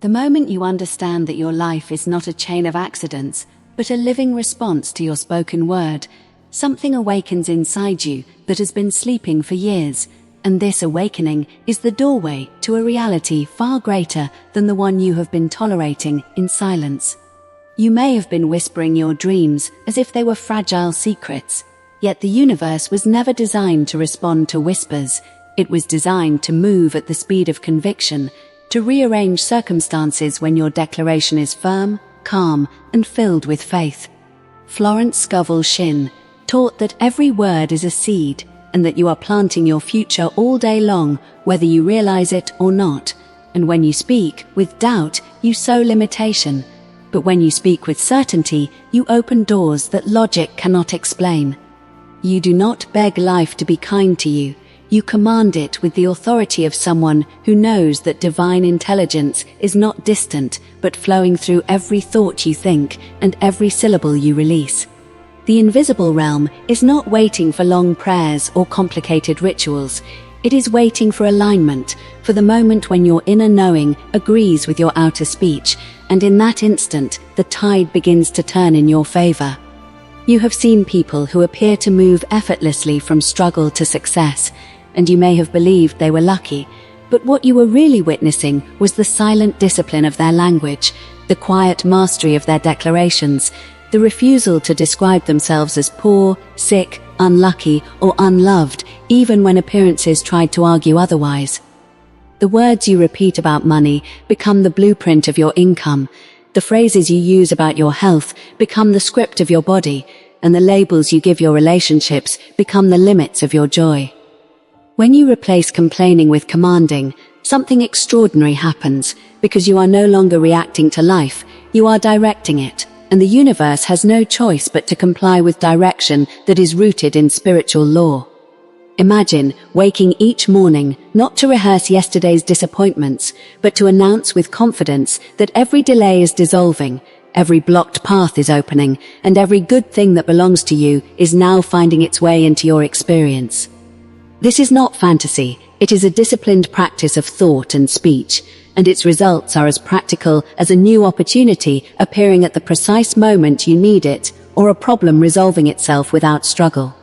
The moment you understand that your life is not a chain of accidents, but a living response to your spoken word, something awakens inside you that has been sleeping for years, and this awakening is the doorway to a reality far greater than the one you have been tolerating in silence. You may have been whispering your dreams as if they were fragile secrets, yet the universe was never designed to respond to whispers. It was designed to move at the speed of conviction, to rearrange circumstances when your declaration is firm, calm, and filled with faith. Florence Scovel Shinns taught that every word is a seed, and that you are planting your future all day long, whether you realize it or not. And when you speak with doubt, you sow limitation. But when you speak with certainty, you open doors that logic cannot explain. You do not beg life to be kind to you. You command it with the authority of someone who knows that divine intelligence is not distant, but flowing through every thought you think and every syllable you release. The invisible realm is not waiting for long prayers or complicated rituals. It is waiting for alignment, for the moment when your inner knowing agrees with your outer speech, and in that instant, the tide begins to turn in your favor. You have seen people who appear to move effortlessly from struggle to success, and you may have believed they were lucky, but what you were really witnessing was the silent discipline of their language, the quiet mastery of their declarations, the refusal to describe themselves as poor, sick, unlucky, or unloved, even when appearances tried to argue otherwise. The words you repeat about money become the blueprint of your income. The phrases you use about your health become the script of your body, and the labels you give your relationships become the limits of your joy. When you replace complaining with commanding, something extraordinary happens, because you are no longer reacting to life, you are directing it, and the universe has no choice but to comply with direction that is rooted in spiritual law. Imagine waking each morning not to rehearse yesterday's disappointments, but to announce with confidence that every delay is dissolving, every blocked path is opening, and every good thing that belongs to you is now finding its way into your experience. This is not fantasy, it is a disciplined practice of thought and speech, and its results are as practical as a new opportunity appearing at the precise moment you need it, or a problem resolving itself without struggle.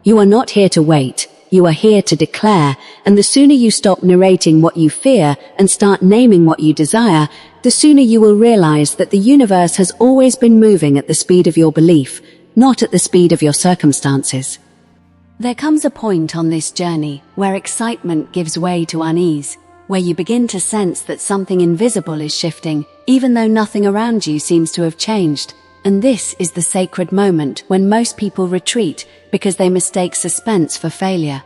You are not here to wait, you are here to declare, and the sooner you stop narrating what you fear and start naming what you desire, the sooner you will realize that the universe has always been moving at the speed of your belief, not at the speed of your circumstances. There comes a point on this journey where excitement gives way to unease, where you begin to sense that something invisible is shifting, even though nothing around you seems to have changed. And this is the sacred moment when most people retreat because they mistake suspense for failure.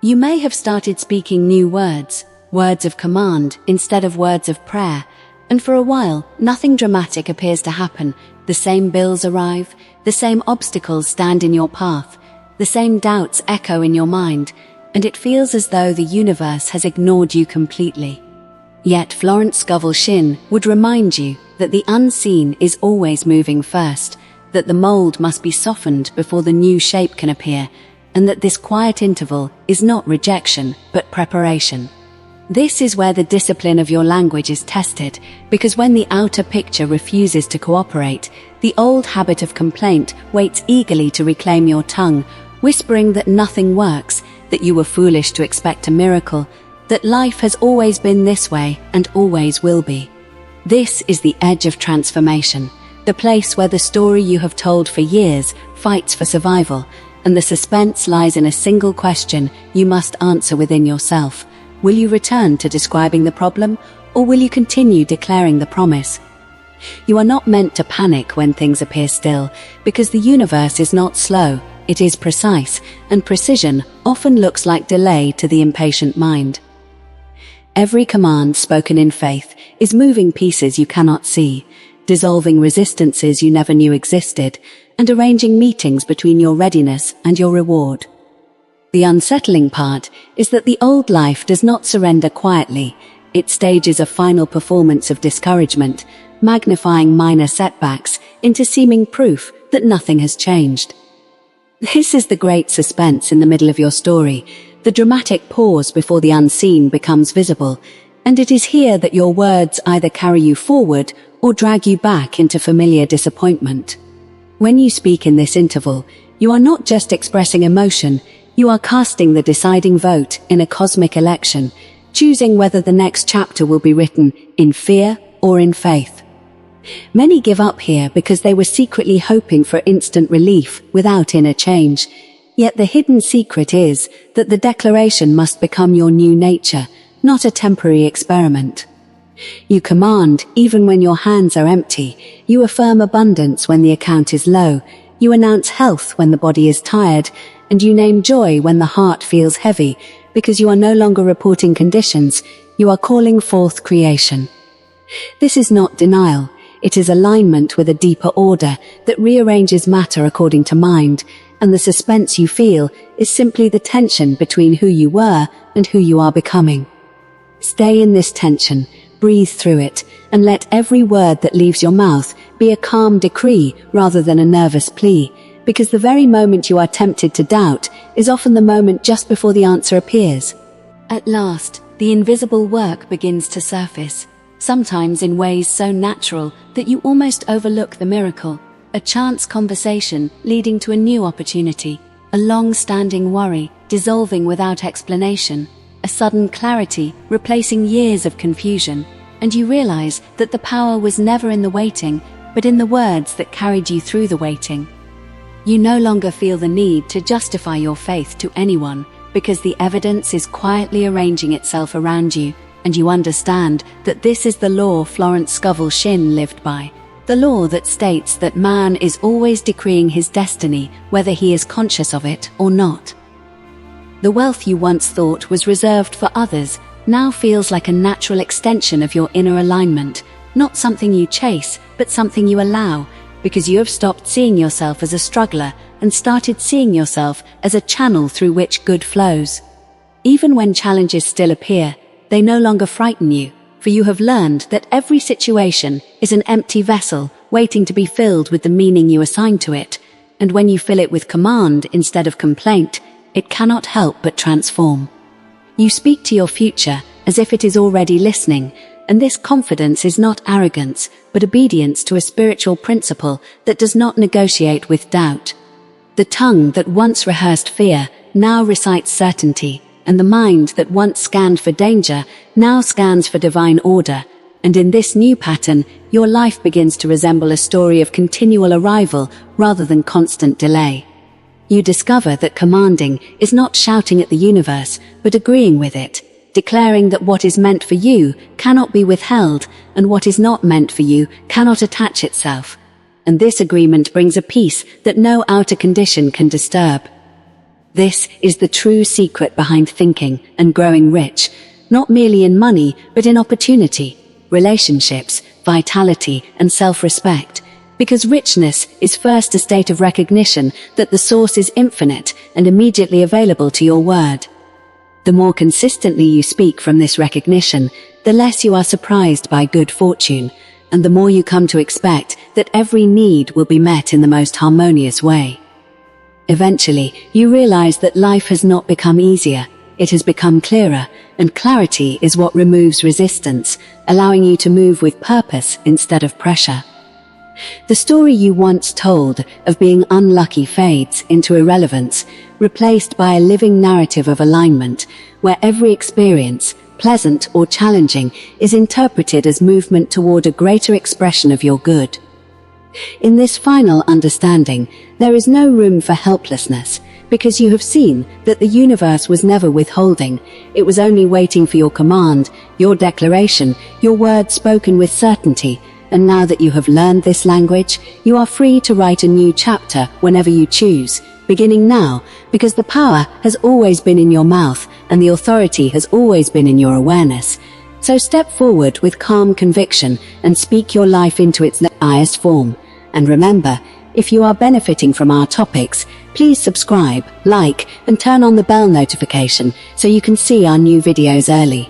You may have started speaking new words, words of command instead of words of prayer, and for a while, nothing dramatic appears to happen. The same bills arrive, the same obstacles stand in your path, the same doubts echo in your mind, and it feels as though the universe has ignored you completely. Yet Florence Scovel Shinns would remind you that the unseen is always moving first, that the mold must be softened before the new shape can appear, and that this quiet interval is not rejection, but preparation. This is where the discipline of your language is tested, because when the outer picture refuses to cooperate, the old habit of complaint waits eagerly to reclaim your tongue, whispering that nothing works, that you were foolish to expect a miracle, that life has always been this way and always will be. This is the edge of transformation, the place where the story you have told for years fights for survival, and the suspense lies in a single question you must answer within yourself. Will you return to describing the problem, or will you continue declaring the promise? You are not meant to panic when things appear still, because the universe is not slow, it is precise, and precision often looks like delay to the impatient mind. Every command spoken in faith is moving pieces you cannot see, dissolving resistances you never knew existed, and arranging meetings between your readiness and your reward. The unsettling part is that the old life does not surrender quietly. It stages a final performance of discouragement, magnifying minor setbacks into seeming proof that nothing has changed. This is the great suspense in the middle of your story, the dramatic pause before the unseen becomes visible. And it is here that your words either carry you forward or drag you back into familiar disappointment. When you speak in this interval, you are not just expressing emotion, you are casting the deciding vote in a cosmic election, choosing whether the next chapter will be written in fear or in faith. Many give up here because they were secretly hoping for instant relief without inner change. Yet the hidden secret is that the declaration must become your new nature, not a temporary experiment. You command even when your hands are empty. You affirm abundance when the account is low. You announce health when the body is tired. And you name joy when the heart feels heavy, because you are no longer reporting conditions, you are calling forth creation. This is not denial, it is alignment with a deeper order that rearranges matter according to mind, and the suspense you feel is simply the tension between who you were and who you are becoming. Stay in this tension, breathe through it, and let every word that leaves your mouth be a calm decree rather than a nervous plea, because the very moment you are tempted to doubt is often the moment just before the answer appears. At last, the invisible work begins to surface, sometimes in ways so natural that you almost overlook the miracle. A chance conversation leading to a new opportunity, a long-standing worry dissolving without explanation, a sudden clarity replacing years of confusion, and you realize that the power was never in the waiting, but in the words that carried you through the waiting. You no longer feel the need to justify your faith to anyone because the evidence is quietly arranging itself around you, and you understand that this is the law Florence Scovel Shinns lived by, the law that states that man is always decreeing his destiny whether he is conscious of it or not. The wealth you once thought was reserved for others now feels like a natural extension of your inner alignment, not something you chase, but something you allow, because you have stopped seeing yourself as a struggler and started seeing yourself as a channel through which good flows. Even when challenges still appear, they no longer frighten you, for you have learned that every situation is an empty vessel waiting to be filled with the meaning you assign to it, and when you fill it with command instead of complaint, it cannot help but transform. You speak to your future as if it is already listening, and this confidence is not arrogance, but obedience to a spiritual principle that does not negotiate with doubt. The tongue that once rehearsed fear now recites certainty, and the mind that once scanned for danger now scans for divine order. And in this new pattern, your life begins to resemble a story of continual arrival rather than constant delay. You discover that commanding is not shouting at the universe, but agreeing with it, declaring that what is meant for you cannot be withheld, and what is not meant for you cannot attach itself. And this agreement brings a peace that no outer condition can disturb. This is the true secret behind thinking and growing rich, not merely in money, but in opportunity, relationships, vitality, and self-respect. Because richness is first a state of recognition that the source is infinite and immediately available to your word. The more consistently you speak from this recognition, the less you are surprised by good fortune, and the more you come to expect that every need will be met in the most harmonious way. Eventually, you realize that life has not become easier, it has become clearer, and clarity is what removes resistance, allowing you to move with purpose instead of pressure. The story you once told of being unlucky fades into irrelevance, replaced by a living narrative of alignment, where every experience, pleasant or challenging, is interpreted as movement toward a greater expression of your good. In this final understanding, there is no room for helplessness, because you have seen that the universe was never withholding, it was only waiting for your command, your declaration, your word spoken with certainty. And now that you have learned this language, you are free to write a new chapter whenever you choose, beginning now, because the power has always been in your mouth and the authority has always been in your awareness. So step forward with calm conviction and speak your life into its highest form. And remember, if you are benefiting from our topics, please subscribe, like, and turn on the bell notification so you can see our new videos early.